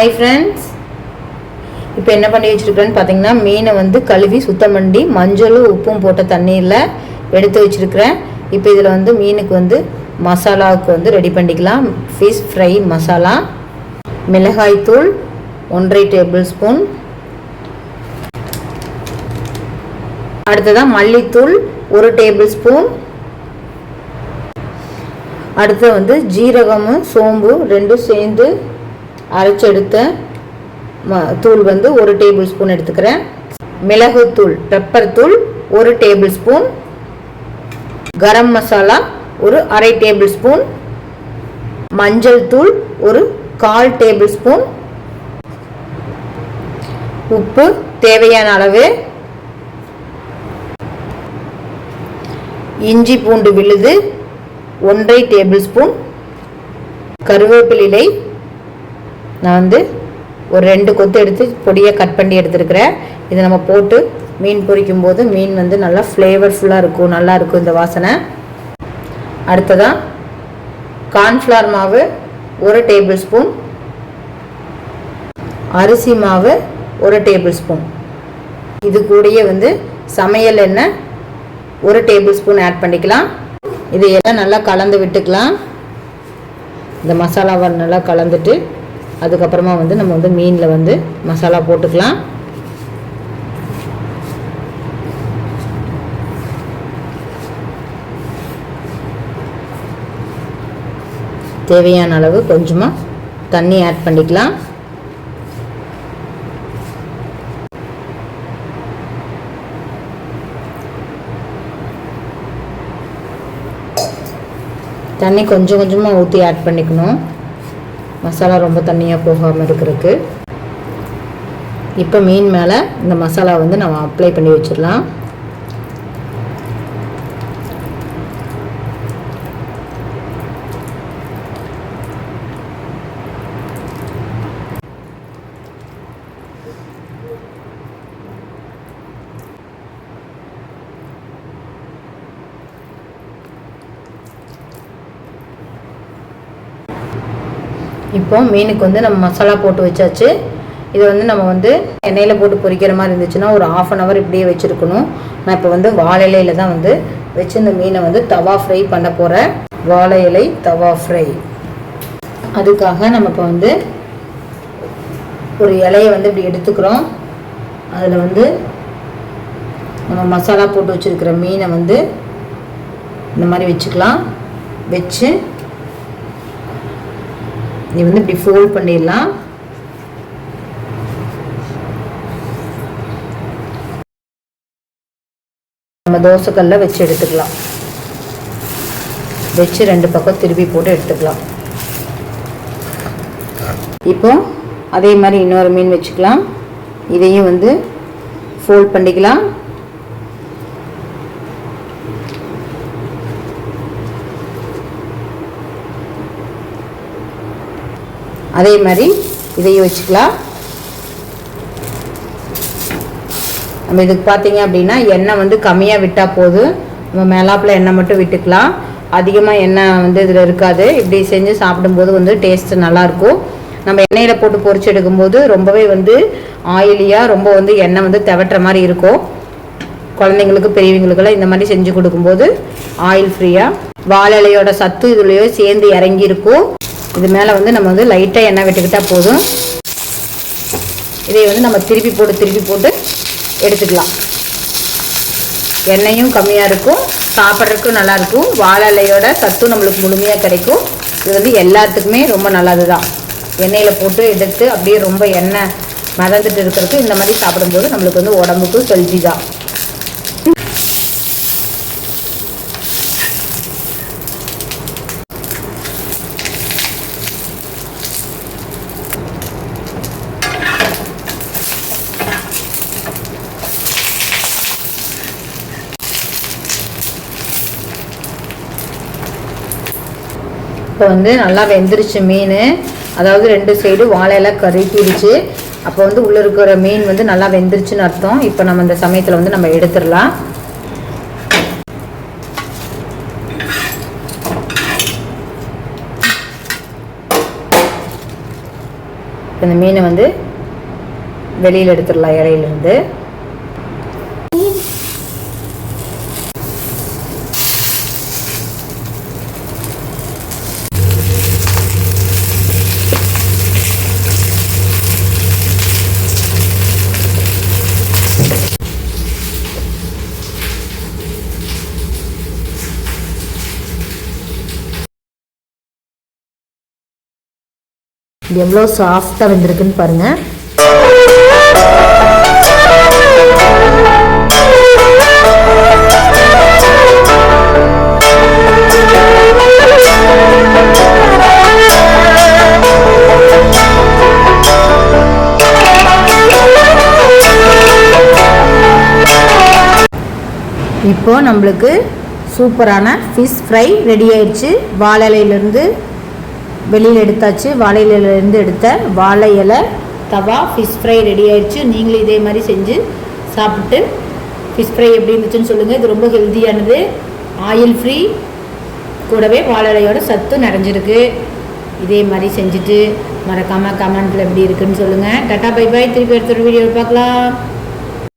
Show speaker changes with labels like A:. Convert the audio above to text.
A: Hi friends, இப்போ என்ன பண்ணி வச்சுருக்கிறேன்னு பார்த்தீங்கன்னா, மீனை வந்து கழுவி சுத்தம் பண்ணி மஞ்சளும் உப்பும் போட்ட தண்ணீரில் எடுத்து வச்சுருக்கிறேன். இப்போ இதில் வந்து மீனுக்கு வந்து மசாலாவுக்கு வந்து ரெடி பண்ணிக்கலாம். ஃபிஷ் ஃப்ரை மசாலா, மிளகாய்த்தூள் 1.5 டேபிள் ஸ்பூன், அடுத்ததாக மல்லித்தூள் 1 டேபிள் ஸ்பூன், அடுத்து வந்து ஜீரகமும் சோம்பு ரெண்டும் சேர்ந்து அரைச்செடுத்த தூள் வந்து 1 டேபிள் ஸ்பூன் எடுத்துக்கிறேன். மிளகுத்தூள் பெப்பர் தூள் 1 டேபிள் ஸ்பூன், கரம் மசாலா ஒரு 1/2 டேபிள் ஸ்பூன், மஞ்சள் தூள் ஒரு 1/4 டேபிள் ஸ்பூன், உப்பு தேவையான அளவு, இஞ்சி பூண்டு விழுது 1/2 டேபிள் ஸ்பூன், கருவேப்பிலை நான் வந்து ஒரு 2 கொத்து எடுத்து பொடியாக கட் பண்ணி எடுத்துருக்கிறேன். இதை நம்ம போட்டு மீன் பொரிக்கும் போது மீன் வந்து நல்லா ஃப்ளேவர்ஃபுல்லாக இருக்கும், நல்லா இருக்கும் இந்த வாசனை. அடுத்ததாக கார்ன்ஃப்ளவர் மாவு 1 டேபிள் ஸ்பூன், அரிசி மாவு 1 டேபிள் ஸ்பூன், இது கூடயே வந்து சமையல் எண்ணெய் 1 டேபிள் ஸ்பூன் ஆட் பண்ணிக்கலாம். இதையெல்லாம் நல்லா கலந்து விட்டுக்கலாம். இந்த மசாலாவை நல்லா கலந்துட்டு அதுக்கப்புறமா வந்து நம்ம வந்து மீனில் வந்து மசாலா போட்டுக்கலாம். தேவையான அளவு கொஞ்சமாக தண்ணி ஆட் பண்ணிக்கலாம். தண்ணி கொஞ்சம் கொஞ்சமாக ஊற்றி ஆட் பண்ணிக்கணும், மசாலா ரொம்ப தண்ணியாக போகாமல் இருக்கிறதுக்கு. இப்போ மீன் மேலே இந்த மசாலா வந்து நம்ம அப்ளை பண்ணி வச்சிடலாம். இப்போ மீனுக்கு வந்து நம்ம மசாலா போட்டு வச்சாச்சு. இதை வந்து நம்ம வந்து எண்ணெயில் போட்டு பொரிக்கிற மாதிரி இருந்துச்சுன்னா ஒரு 1/2 hour இப்படியே வச்சுருக்கணும். நான் இப்போ வந்து வாழை இலையில் தான் வந்து வச்சு இந்த மீனை வந்து தவா ஃப்ரை பண்ண போகிறேன். வாழை இலை தவா ஃப்ரை. அதுக்காக நம்ம இப்போ வந்து ஒரு இலையை வந்து இப்படி எடுத்துக்கிறோம். அதில் வந்து நம்ம மசாலா போட்டு வச்சுருக்கிற மீனை வந்து இந்த மாதிரி வச்சுக்கலாம். வச்சு இது வந்து இப்படி ஃபோல்ட் பண்ணிடலாம். நம்ம தோசைக்கல்ல வச்சு எடுத்துக்கலாம். வச்சு 2 பக்கம் திருப்பி போட்டு எடுத்துக்கலாம். இப்போ அதே மாதிரி இன்னொரு மீன் வச்சுக்கலாம். இதையும் வந்து ஃபோல்ட் பண்ணிக்கலாம். அதே மாதிரி இதையும் வச்சுக்கலாம். நம்ம இதுக்கு பார்த்தீங்க அப்படின்னா எண்ணெய் வந்து கம்மியாக விட்டால் போதும். நம்ம மேலாப்பில் எண்ணெய் மட்டும் விட்டுக்கலாம். அதிகமாக எண்ணெய் வந்து இதில் இருக்காது. இப்படி செஞ்சு சாப்பிடும்போது வந்து டேஸ்ட்டு நல்லாயிருக்கும். நம்ம எண்ணெயில் போட்டு பொரிச்சு எடுக்கும்போது ரொம்பவே வந்து ஆயிலியாக ரொம்ப வந்து எண்ணெய் வந்து தவட்டுற மாதிரி இருக்கும். குழந்தைங்களுக்கு பெரியவங்களுக்கெல்லாம் இந்த மாதிரி செஞ்சு கொடுக்கும்போது ஆயில் ஃப்ரீயாக வாழை இலையோட சத்து இதுலேயோ சேர்ந்து இறங்கியிருக்கும். இது மேலே வந்து நம்ம வந்து லைட்டாக எண்ணெய் விட்டுக்கிட்டால் போதும். இதை வந்து நம்ம திருப்பி போட்டு எடுத்துக்கலாம். எண்ணெயும் கம்மியாக இருக்கும், சாப்பிட்றதுக்கும் நல்லாயிருக்கும். வாழை இலையோட சத்தும் நம்மளுக்கு முழுமையாக கிடைக்கும். இது வந்து எல்லாத்துக்குமே ரொம்ப நல்லது தான். எண்ணெயில் போட்டு எடுத்து அப்படியே ரொம்ப எண்ணெய் மதந்துட்டு இருக்கிறதுக்கு இந்த மாதிரி சாப்பிடும்போது நம்மளுக்கு வந்து உடம்புக்கு ஹெல்தி தான். இப்போ வந்து நல்லா வெந்துருச்சு மீன். அதாவது 2 சைடு வாழையில கருகிடுச்சு. அப்போ வந்து உள்ளே இருக்கிற மீன் வந்து நல்லா வெந்துருச்சுன்னு அர்த்தம். இப்போ நம்ம இந்த சமயத்தில் வந்து நம்ம எடுத்துடலாம். இந்த மீனை வந்து வெளியில் எடுத்துடலாம் இலையிலேருந்து. இது எவ்வளோ சாஃப்டாக வெந்திருக்குன்னு பாருங்கள். இப்போது நம்மளுக்கு சூப்பரான ஃபிஷ் ஃப்ரை ரெடி ஆயிடுச்சு. வாழை இலையிலேருந்து வெளியில் எடுத்தாச்சு. வாழை இலையிலேருந்து எடுத்த வாழை இலை தவா ஃபிஷ் ஃப்ரை ரெடி ஆயிடுச்சு. நீங்களும் இதே மாதிரி செஞ்சு சாப்பிட்டு ஃபிஷ் ஃப்ரை எப்படி இருந்துச்சுன்னு சொல்லுங்கள். இது ரொம்ப ஹெல்த்தியானது, ஆயில் ஃப்ரீ, கூடவே வாழை இலையோட சத்து நிறைஞ்சிருக்கு. இதே மாதிரி செஞ்சுட்டு மறக்காமல் கமெண்ட்டில் எப்படி இருக்குன்னு சொல்லுங்கள். Tata bye bye. திருப்பி எடுத்த ஒரு வீடியோவில் பார்க்கலாம்.